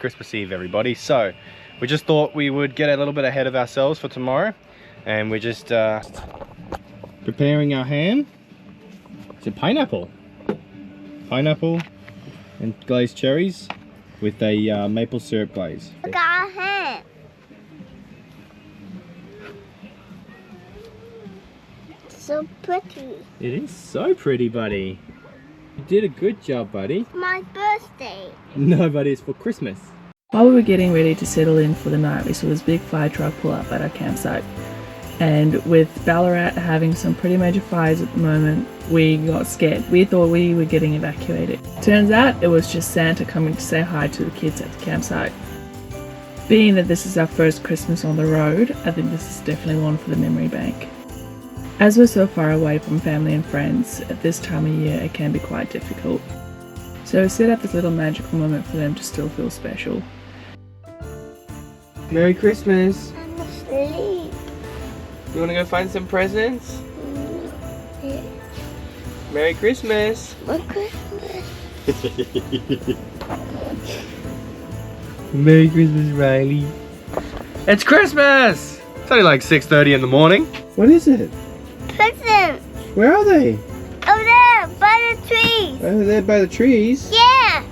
Christmas Eve, everybody. So we just thought we would get a little bit ahead of ourselves for tomorrow, and we're just preparing our ham. It's a pineapple and glazed cherries with a maple syrup glaze. Look at our ham. So pretty. It is so pretty, buddy. You did a good job, buddy. It's my birthday. No, buddy, it's for Christmas. While we were getting ready to settle in for the night, we saw this big fire truck pull up at our campsite. And with Ballarat having some pretty major fires at the moment, we got scared. We thought we were getting evacuated. Turns out it was just Santa coming to say hi to the kids at the campsite. Being that this is our first Christmas on the road, I think this is definitely one for the memory bank. As we're so far away from family and friends, at this time of year it can be quite difficult. So we set up this little magical moment for them to still feel special. Merry Christmas. I'm asleep. You want to go find some presents? Yeah. Merry Christmas. For Christmas. Merry Christmas, Riley. It's Christmas! It's only like 6:30 in the morning. What is it? Presents. Where are they? Over there, by the trees. Over there by the trees. Yeah.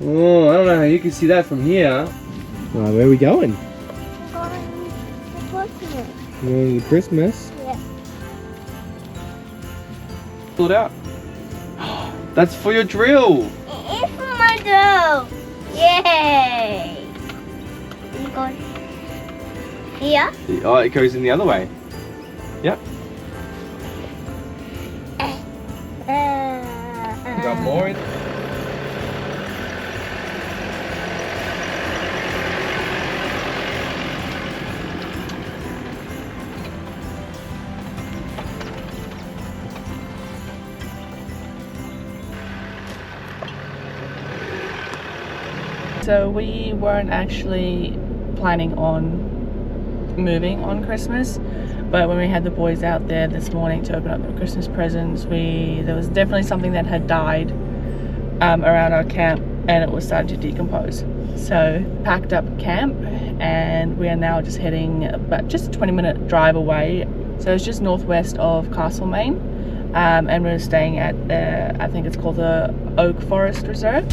Oh, I don't know how you can see that from here. Where are we going? Going for Christmas. Going to Christmas. Yeah. Pull it out. That's for your drill. It is for my girl. Yay. You going here? Oh, it goes in the other way. Yep. You got more in? So we weren't actually planning on moving on Christmas, but when we had the boys out there this morning to open up the Christmas presents, there was definitely something that had died around our camp, and it was starting to decompose. So packed up camp, and we are now just heading about just a 20-minute drive away. So it's just northwest of Castlemaine, and we're staying at I think it's called the Oak Forest Reserve.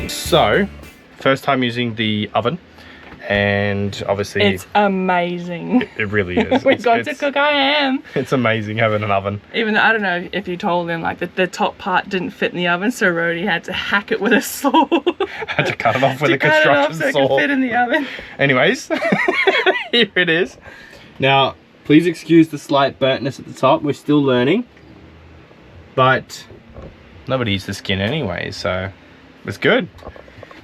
So, first time using the oven, and obviously It's amazing. it really is. We got to cook our ham. It's amazing having an oven. Even though I don't know if you told them like the top part didn't fit in the oven, so Rhodey had to hack it with a saw. Had to cut it off with a to cut it off construction so it saw. could fit in the oven. Anyways, here it is. Now, please excuse the slight burntness at the top. We're still learning, but nobody eats the skin anyway, so it's good.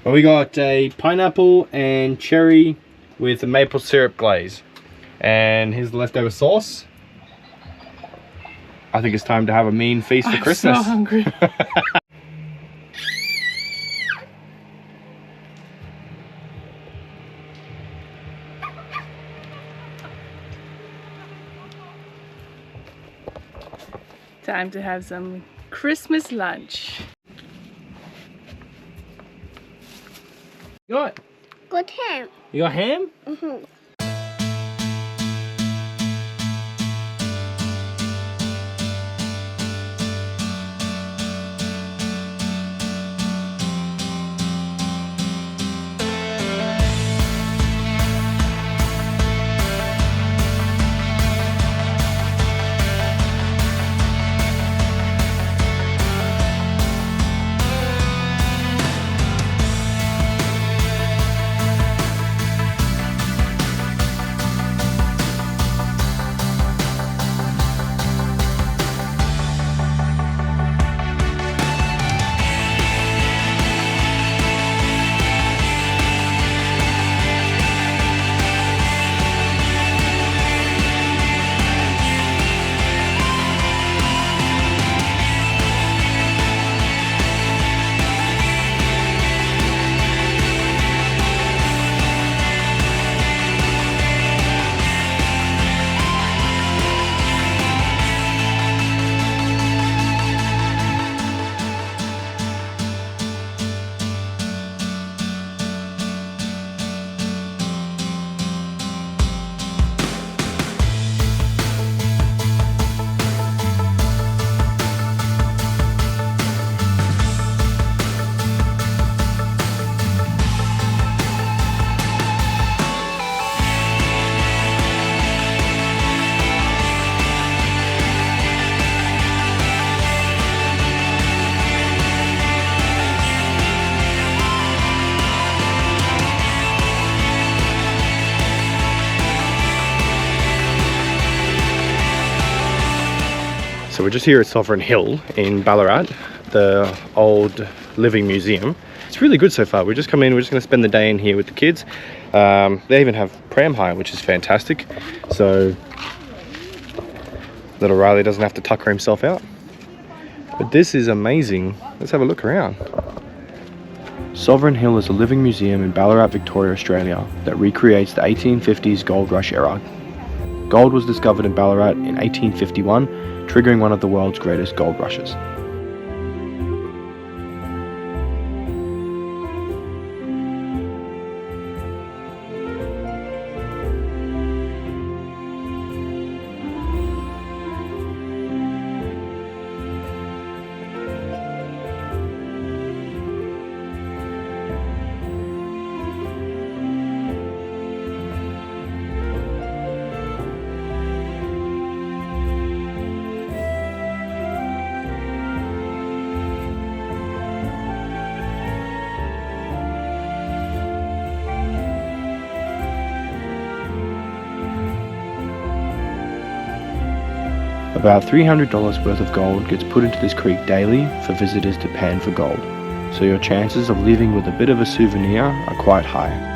Well, we got a pineapple and cherry with a maple syrup glaze. And here's the leftover sauce. I think it's time to have a mean feast for Christmas. I'm so hungry. Time to have some Christmas lunch. You got? Good ham. You got ham? Mm-hmm. So we're just here at Sovereign Hill in Ballarat, the old living museum. It's really good so far. We just come in, we're just going to spend the day in here with the kids. They even have pram hire, which is fantastic. So little Riley doesn't have to tucker himself out. But this is amazing. Let's have a look around. Sovereign Hill is a living museum in Ballarat, Victoria, Australia that recreates the 1850s gold rush era. Gold was discovered in Ballarat in 1851, triggering one of the world's greatest gold rushes. About $300 worth of gold gets put into this creek daily for visitors to pan for gold, so your chances of leaving with a bit of a souvenir are quite high.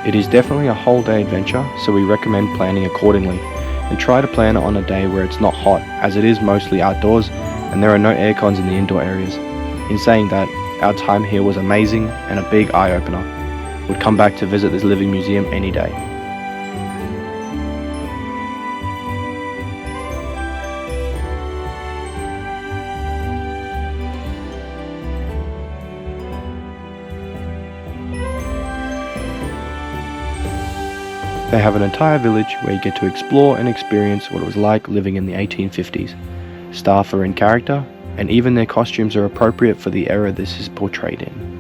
It is definitely a whole day adventure, so we recommend planning accordingly, and try to plan it on a day where it's not hot, as it is mostly outdoors and there are no air cons in the indoor areas. In saying that, our time here was amazing and a big eye-opener. Would come back to visit this living museum any day. They have an entire village where you get to explore and experience what it was like living in the 1850s. Staff are in character, and even their costumes are appropriate for the era this is portrayed in.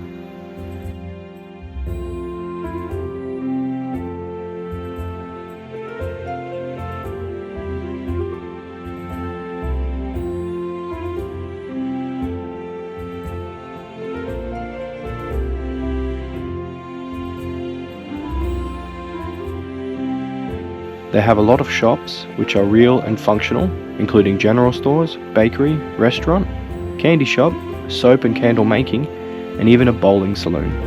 They have a lot of shops which are real and functional, including general stores, bakery, restaurant, candy shop, soap and candle making, and even a bowling saloon.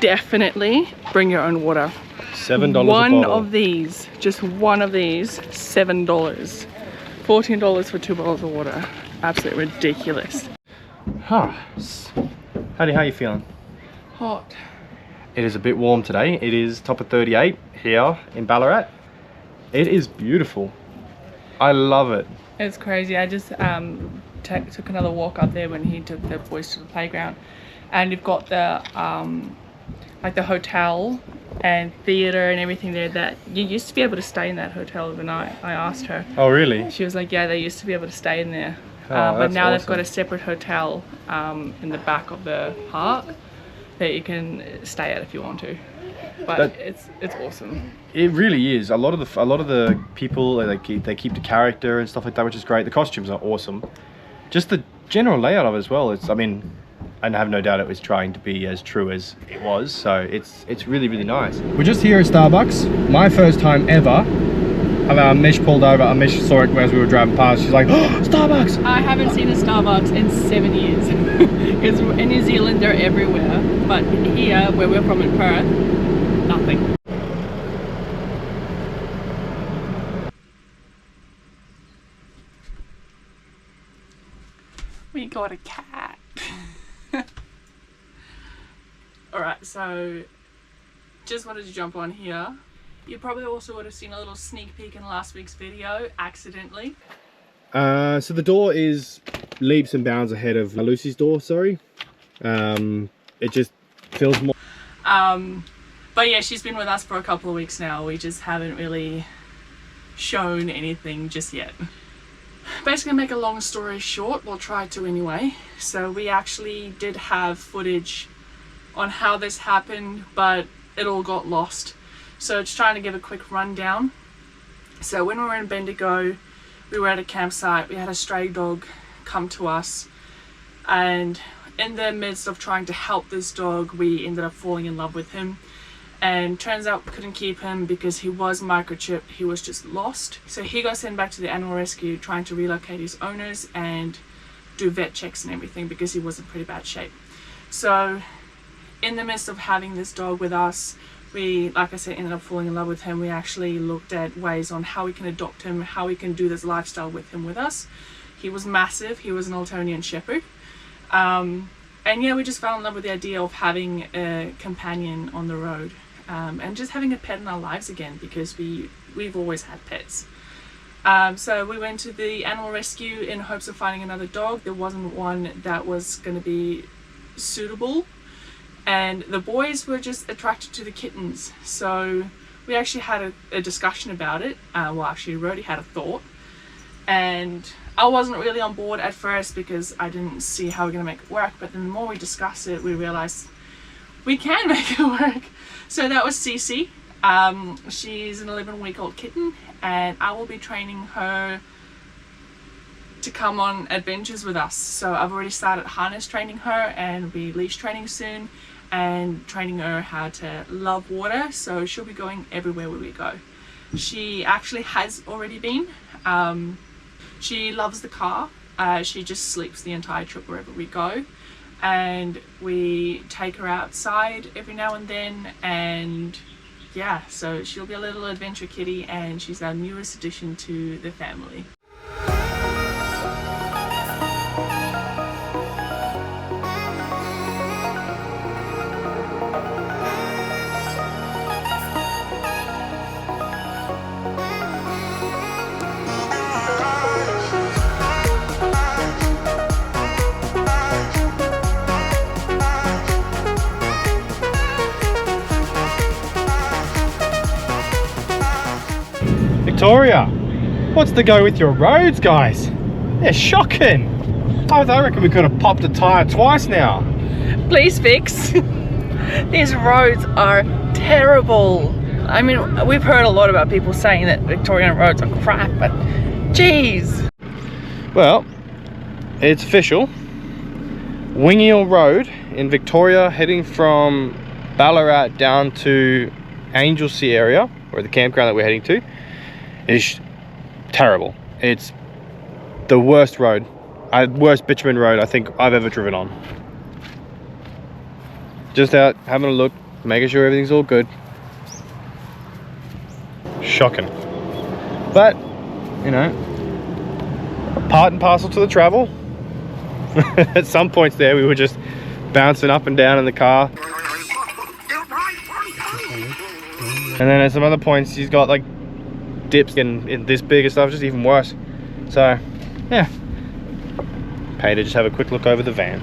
Definitely bring your own water. $7 a bottle. One of these, just one of these, $7. $14 for 2 bottles of water. Absolutely ridiculous. Huh. How are you feeling? Hot. It is a bit warm today. It is top of 38 here in Ballarat. It is beautiful. I love it. It's crazy. I just took another walk up there when he took the boys to the playground, and you've got the like the hotel and theatre and everything there that you used to be able to stay in that hotel overnight. I asked her. Oh really? She was like, yeah, they used to be able to stay in there. Oh, but now awesome. They've got a separate hotel in the back of the park that you can stay at if you want to. But it's awesome. It really is. A lot of the people they keep the character and stuff like that, which is great. The costumes are awesome. Just the general layout of it as well. It's, I mean, I have no doubt it was trying to be as true as it was. So it's really, really nice. We're just here at Starbucks. My first time ever. Mish pulled over. Mish saw it as we were driving past. She's like, oh, Starbucks! I haven't seen a Starbucks in 7 years. Because in New Zealand they're everywhere, but here where we're from in Perth, nothing. We got a cat. Alright, so just wanted to jump on here. You probably also would have seen a little sneak peek in last week's video, accidentally. So the door is leaps and bounds ahead of Lucy's door, sorry. It just Feels more. But yeah, she's been with us for a couple of weeks now. We just haven't really shown anything just yet. Basically, make a long story short, we'll try to anyway. So we actually did have footage on how this happened, but it all got lost. So just trying to give a quick rundown. So when we were in Bendigo, we were at a campsite. We had a stray dog come to us, and in the midst of trying to help this dog, we ended up falling in love with him. And turns out we couldn't keep him because he was microchipped. He was just lost. So he got sent back to the animal rescue, trying to relocate his owners and do vet checks and everything because he was in pretty bad shape. So in the midst of having this dog with us, we, like I said, ended up falling in love with him. We actually looked at ways on how we can adopt him, how we can do this lifestyle with him with us. He was massive. He was an Altonian Shepherd. And yeah, we just fell in love with the idea of having a companion on the road. And just having a pet in our lives again, because we've always had pets. So we went to the animal rescue in hopes of finding another dog. There wasn't one that was going to be suitable, and the boys were just attracted to the kittens. So we actually had a discussion about it. Well, actually Rhodey had a thought, and I wasn't really on board at first because I didn't see how we're going to make it work, but then the more we discussed it, we realized we can make it work. So that was Cece. She's an 11-week-old kitten, and I will be training her to come on adventures with us. So I've already started harness training her, and we'll be leash training soon, and training her how to love water. So she'll be going everywhere where we go. She actually has already been. She loves the car. She just sleeps the entire trip wherever we go. And we take her outside every now and then, and yeah, so she'll be a little adventure kitty, and she's our newest addition to the family. Victoria, what's the go with your roads, guys? They're shocking. I reckon we could have popped a tyre twice now. Please fix. These roads are terrible. I mean, we've heard a lot about people saying that Victorian roads are crap, but geez. Well, it's official. Wingill Road in Victoria, heading from Ballarat down to Anglesea area, or the campground that we're heading to, is terrible. It's the worst road, worst bitumen road I think I've ever driven on. Just out having a look, making sure everything's all good. Shocking. But, you know, part and parcel to the travel. At some points there we were just bouncing up and down in the car. And then at some other points he's got like dips in this big and stuff, just even worse. So yeah, pay to just have a quick look over the van.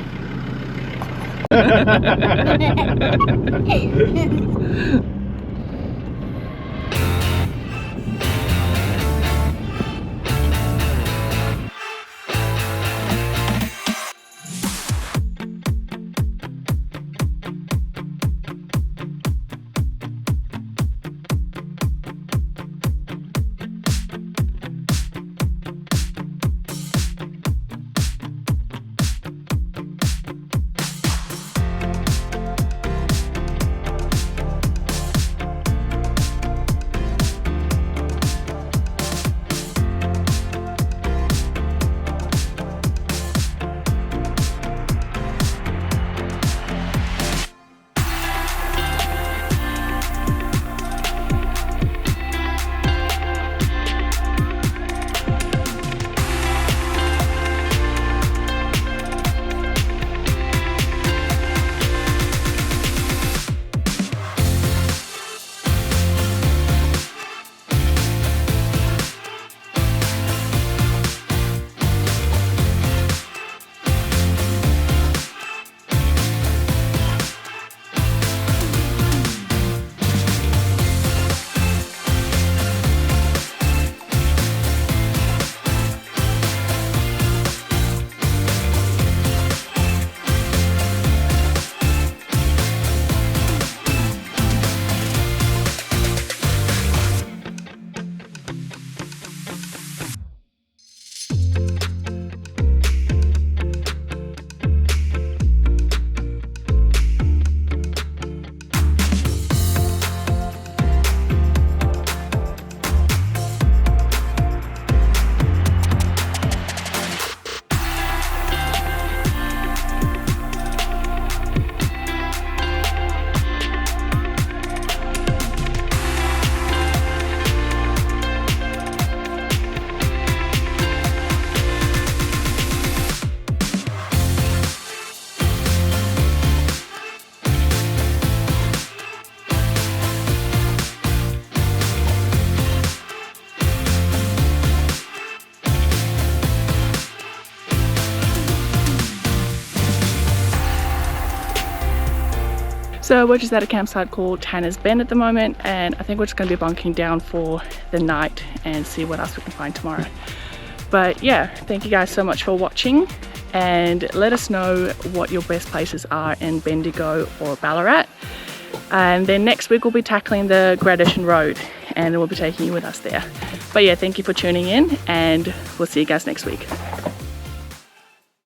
So we're just at a campsite called Tanner's Bend at the moment, and I think we're just going to be bunking down for the night and see what else we can find tomorrow. But yeah, thank you guys so much for watching, and let us know what your best places are in Bendigo or Ballarat. And then next week we'll be tackling the Gradishan Road, and we'll be taking you with us there. But yeah, thank you for tuning in, and we'll see you guys next week.